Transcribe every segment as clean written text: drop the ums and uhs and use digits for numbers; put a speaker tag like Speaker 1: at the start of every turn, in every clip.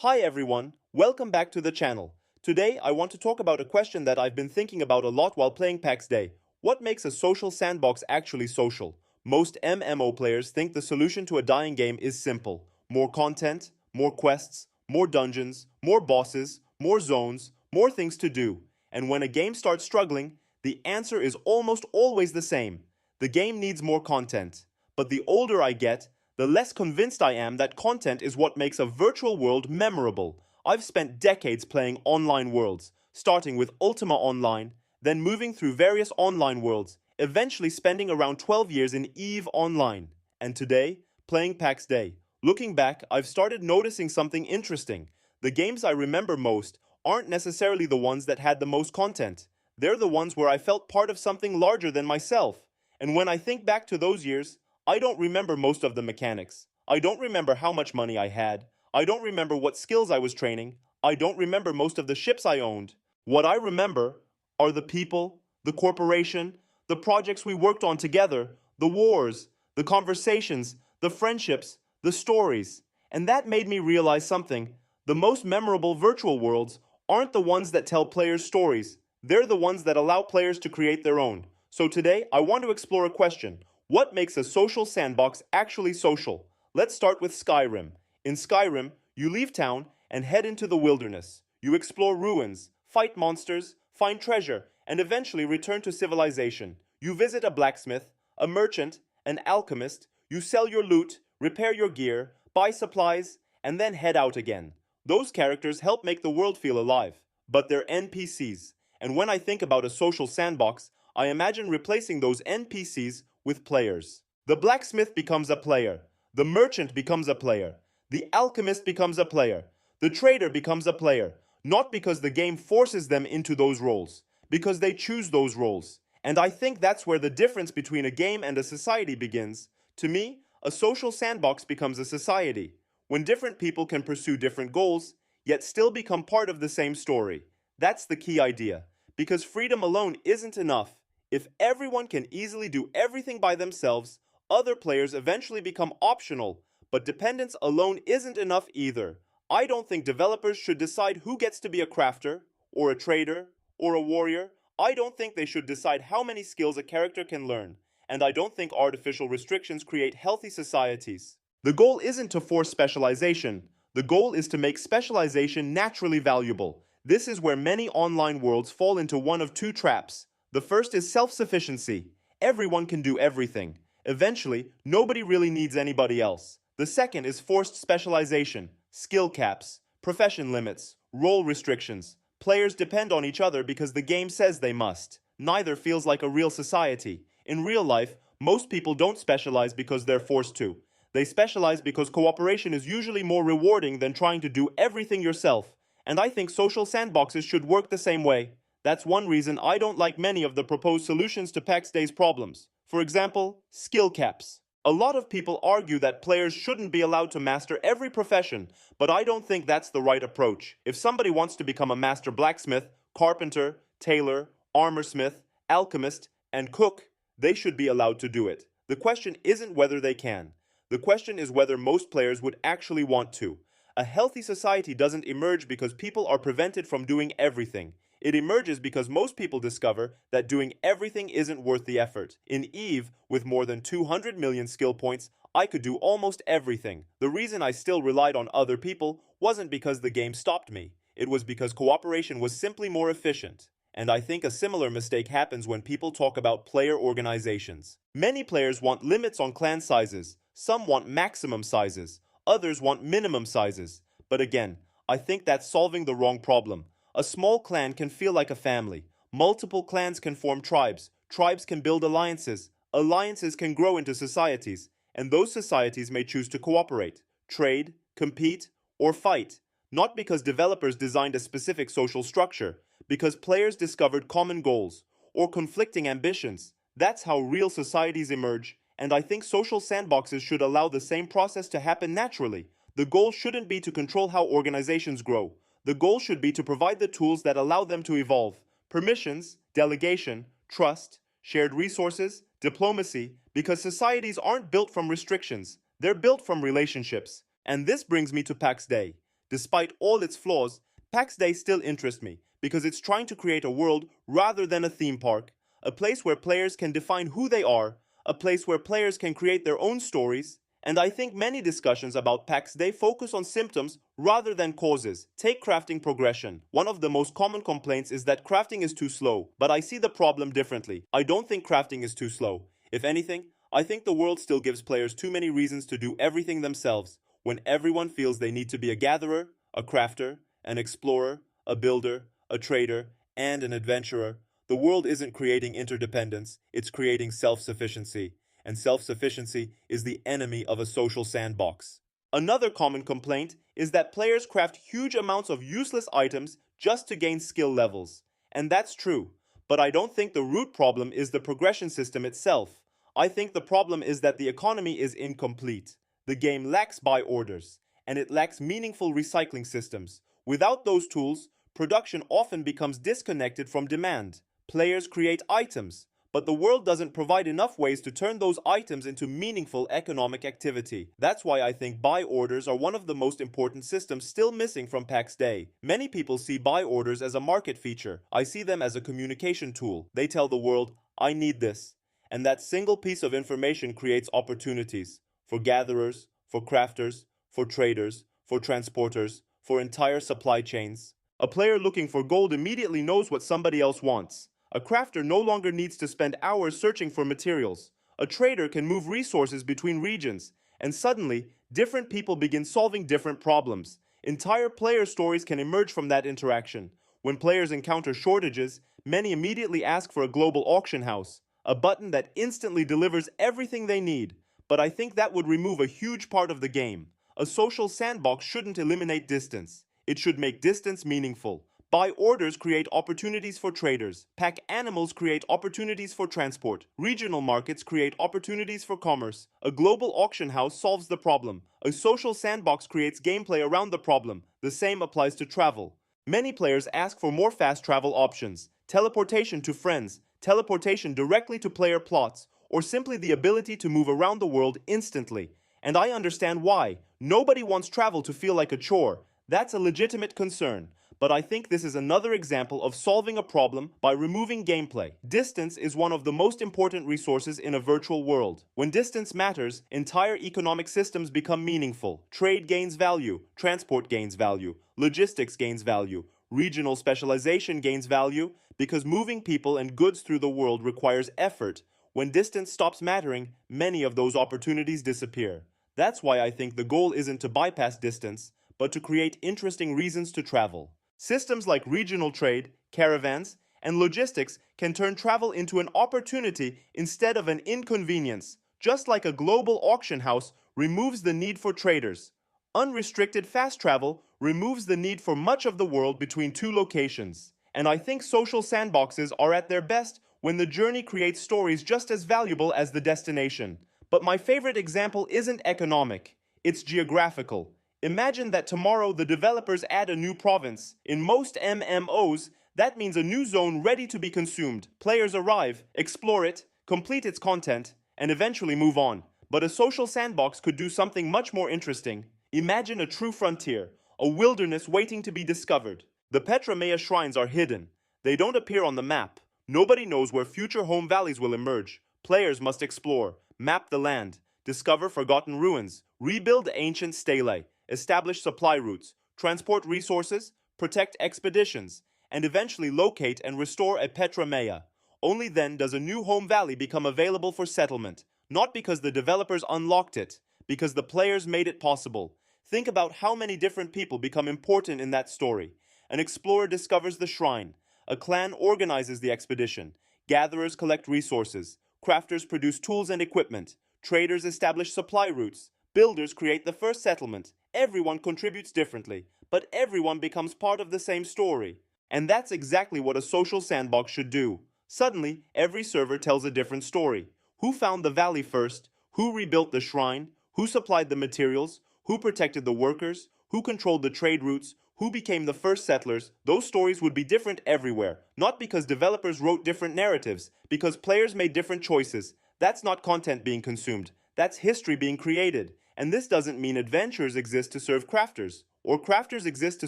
Speaker 1: Hi everyone, welcome back to the channel. Today I want to talk about a question that I've been thinking about a lot while playing Pax Dei. What makes a social sandbox actually social? Most MMO players think the solution to a dying game is simple. More content, more quests, more dungeons, more bosses, more zones, more things to do. And when a game starts struggling, the answer is almost always the same. The game needs more content. But the older I get, the less convinced I am that content is what makes a virtual world memorable. I've spent decades playing online worlds, starting with Ultima Online, then moving through various online worlds, eventually spending around 12 years in EVE Online, and today, playing Pax Dei. Looking back, I've started noticing something interesting. The games I remember most aren't necessarily the ones that had the most content. They're the ones where I felt part of something larger than myself. And when I think back to those years, I don't remember most of the mechanics. I don't remember how much money I had. I don't remember what skills I was training. I don't remember most of the ships I owned. What I remember are the people, the corporation, the projects we worked on together, the wars, the conversations, the friendships, the stories. And that made me realize something. The most memorable virtual worlds aren't the ones that tell players stories. They're the ones that allow players to create their own. So today, I want to explore a question. What makes a social sandbox actually social? Let's start with Skyrim. In Skyrim, you leave town and head into the wilderness. You explore ruins, fight monsters, find treasure, and eventually return to civilization. You visit a blacksmith, a merchant, an alchemist, you sell your loot, repair your gear, buy supplies, and then head out again. Those characters help make the world feel alive, but they're NPCs. And when I think about a social sandbox, I imagine replacing those NPCs with players. The blacksmith becomes a player. The merchant becomes a player. The alchemist becomes a player. The trader becomes a player. Not because the game forces them into those roles, because they choose those roles. And I think that's where the difference between a game and a society begins. To me, a social sandbox becomes a society, when different people can pursue different goals, yet still become part of the same story. That's the key idea. Because freedom alone isn't enough. If everyone can easily do everything by themselves, other players eventually become optional, but dependence alone isn't enough either. I don't think developers should decide who gets to be a crafter, or a trader, or a warrior. I don't think they should decide how many skills a character can learn, and I don't think artificial restrictions create healthy societies. The goal isn't to force specialization. The goal is to make specialization naturally valuable. This is where many online worlds fall into one of two traps. The first is self-sufficiency. Everyone can do everything. Eventually, nobody really needs anybody else. The second is forced specialization, skill caps, profession limits, role restrictions. Players depend on each other because the game says they must. Neither feels like a real society. In real life, most people don't specialize because they're forced to. They specialize because cooperation is usually more rewarding than trying to do everything yourself. And I think social sandboxes should work the same way. That's one reason I don't like many of the proposed solutions to Pax Dei's problems. For example, skill caps. A lot of people argue that players shouldn't be allowed to master every profession, but I don't think that's the right approach. If somebody wants to become a master blacksmith, carpenter, tailor, armorsmith, alchemist, and cook, they should be allowed to do it. The question isn't whether they can. The question is whether most players would actually want to. A healthy society doesn't emerge because people are prevented from doing everything. It emerges because most people discover that doing everything isn't worth the effort. In EVE, with more than 200 million skill points, I could do almost everything. The reason I still relied on other people wasn't because the game stopped me. It was because cooperation was simply more efficient. And I think a similar mistake happens when people talk about player organizations. Many players want limits on clan sizes. Some want maximum sizes. Others want minimum sizes. But again, I think that's solving the wrong problem. A small clan can feel like a family. Multiple clans can form tribes. Tribes can build alliances. Alliances can grow into societies. And those societies may choose to cooperate, trade, compete, or fight. Not because developers designed a specific social structure, because players discovered common goals or conflicting ambitions. That's how real societies emerge, and I think social sandboxes should allow the same process to happen naturally. The goal shouldn't be to control how organizations grow. The goal should be to provide the tools that allow them to evolve. Permissions, delegation, trust, shared resources, diplomacy, because societies aren't built from restrictions. They're built from relationships. And this brings me to Pax Dei. Despite all its flaws, Pax Dei still interests me because it's trying to create a world rather than a theme park, a place where players can define who they are, a place where players can create their own stories. And I think many discussions about Pax Dei focus on symptoms rather than causes. Take crafting progression. One of the most common complaints is that crafting is too slow, but I see the problem differently. I don't think crafting is too slow. If anything, I think the world still gives players too many reasons to do everything themselves, when everyone feels they need to be a gatherer, a crafter, an explorer, a builder, a trader, and an adventurer. The world isn't creating interdependence, it's creating self-sufficiency. And self-sufficiency is the enemy of a social sandbox. Another common complaint is that players craft huge amounts of useless items just to gain skill levels. And that's true, but I don't think the root problem is the progression system itself. I think the problem is that the economy is incomplete. The game lacks buy orders, and it lacks meaningful recycling systems. Without those tools, production often becomes disconnected from demand. Players create items, but the world doesn't provide enough ways to turn those items into meaningful economic activity. That's why I think buy orders are one of the most important systems still missing from Pax Dei. Many people see buy orders as a market feature. I see them as a communication tool. They tell the world, I need this. And that single piece of information creates opportunities for gatherers, for crafters, for traders, for transporters, for entire supply chains. A player looking for gold immediately knows what somebody else wants. A crafter no longer needs to spend hours searching for materials. A trader can move resources between regions, and suddenly, different people begin solving different problems. Entire player stories can emerge from that interaction. When players encounter shortages, many immediately ask for a global auction house, a button that instantly delivers everything they need. But I think that would remove a huge part of the game. A social sandbox shouldn't eliminate distance. It should make distance meaningful. Buy orders create opportunities for traders. Pack animals create opportunities for transport. Regional markets create opportunities for commerce. A global auction house solves the problem. A social sandbox creates gameplay around the problem. The same applies to travel. Many players ask for more fast travel options, teleportation to friends, teleportation directly to player plots, or simply the ability to move around the world instantly. And I understand why. Nobody wants travel to feel like a chore. That's a legitimate concern. But I think this is another example of solving a problem by removing gameplay. Distance is one of the most important resources in a virtual world. When distance matters, entire economic systems become meaningful. Trade gains value, transport gains value, logistics gains value, regional specialization gains value, because moving people and goods through the world requires effort. When distance stops mattering, many of those opportunities disappear. That's why I think the goal isn't to bypass distance, but to create interesting reasons to travel. Systems like regional trade, caravans, and logistics can turn travel into an opportunity instead of an inconvenience, just like a global auction house removes the need for traders. Unrestricted fast travel removes the need for much of the world between two locations. And I think social sandboxes are at their best when the journey creates stories just as valuable as the destination. But my favorite example isn't economic, it's geographical. Imagine that tomorrow the developers add a new province. In most MMOs, that means a new zone ready to be consumed. Players arrive, explore it, complete its content, and eventually move on. But a social sandbox could do something much more interesting. Imagine a true frontier, a wilderness waiting to be discovered. The Petra Maya shrines are hidden. They don't appear on the map. Nobody knows where future home valleys will emerge. Players must explore, map the land, discover forgotten ruins, rebuild ancient stelae, establish supply routes, transport resources, protect expeditions, and eventually locate and restore a Petra Maya. Only then does a new home valley become available for settlement, not because the developers unlocked it, because the players made it possible. Think about how many different people become important in that story. An explorer discovers the shrine, a clan organizes the expedition, gatherers collect resources, crafters produce tools and equipment, traders establish supply routes, builders create the first settlement. Everyone contributes differently, but everyone becomes part of the same story. And that's exactly what a social sandbox should do. Suddenly, every server tells a different story. Who found the valley first? Who rebuilt the shrine? Who supplied the materials? Who protected the workers? Who controlled the trade routes? Who became the first settlers? Those stories would be different everywhere. Not because developers wrote different narratives, because players made different choices. That's not content being consumed. That's history being created. And this doesn't mean adventures exist to serve crafters. Or crafters exist to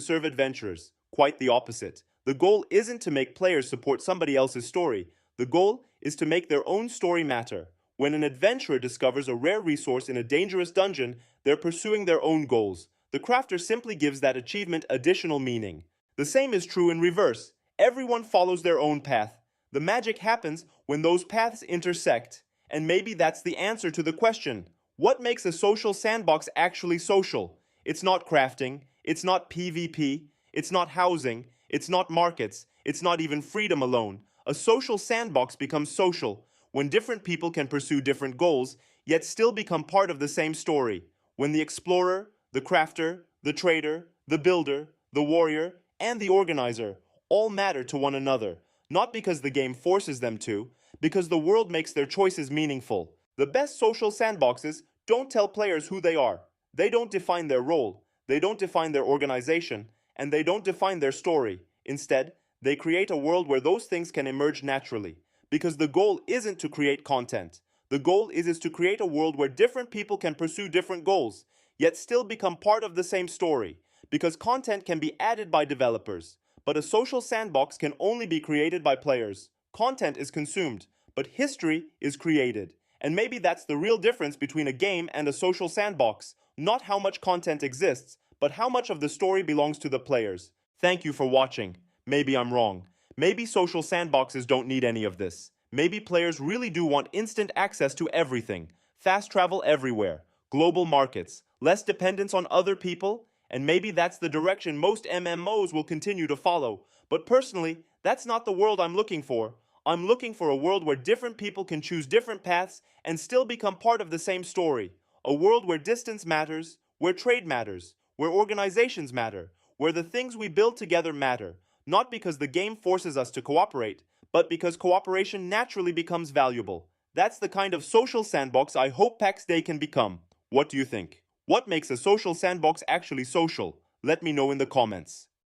Speaker 1: serve adventurers? Quite the opposite. The goal isn't to make players support somebody else's story. The goal is to make their own story matter. When an adventurer discovers a rare resource in a dangerous dungeon, they're pursuing their own goals. The crafter simply gives that achievement additional meaning. The same is true in reverse. Everyone follows their own path. The magic happens when those paths intersect. And maybe that's the answer to the question. What makes a social sandbox actually social? It's not crafting, it's not PvP, it's not housing, it's not markets, it's not even freedom alone. A social sandbox becomes social when different people can pursue different goals, yet still become part of the same story. When the explorer, the crafter, the trader, the builder, the warrior, and the organizer all matter to one another, not because the game forces them to, because the world makes their choices meaningful. The best social sandboxes don't tell players who they are. They don't define their role, they don't define their organization, and they don't define their story. Instead, they create a world where those things can emerge naturally. Because the goal isn't to create content. The goal is to create a world where different people can pursue different goals, yet still become part of the same story. Because content can be added by developers, but a social sandbox can only be created by players. Content is consumed, but history is created. And maybe that's the real difference between a game and a social sandbox. Not how much content exists, but how much of the story belongs to the players. Thank you for watching. Maybe I'm wrong. Maybe social sandboxes don't need any of this. Maybe players really do want instant access to everything, fast travel everywhere, global markets, less dependence on other people, and maybe that's the direction most MMOs will continue to follow. But personally, that's not the world I'm looking for. I'm looking for a world where different people can choose different paths and still become part of the same story. A world where distance matters, where trade matters, where organizations matter, where the things we build together matter. Not because the game forces us to cooperate, but because cooperation naturally becomes valuable. That's the kind of social sandbox I hope Pax Dei can become. What do you think? What makes a social sandbox actually social? Let me know in the comments.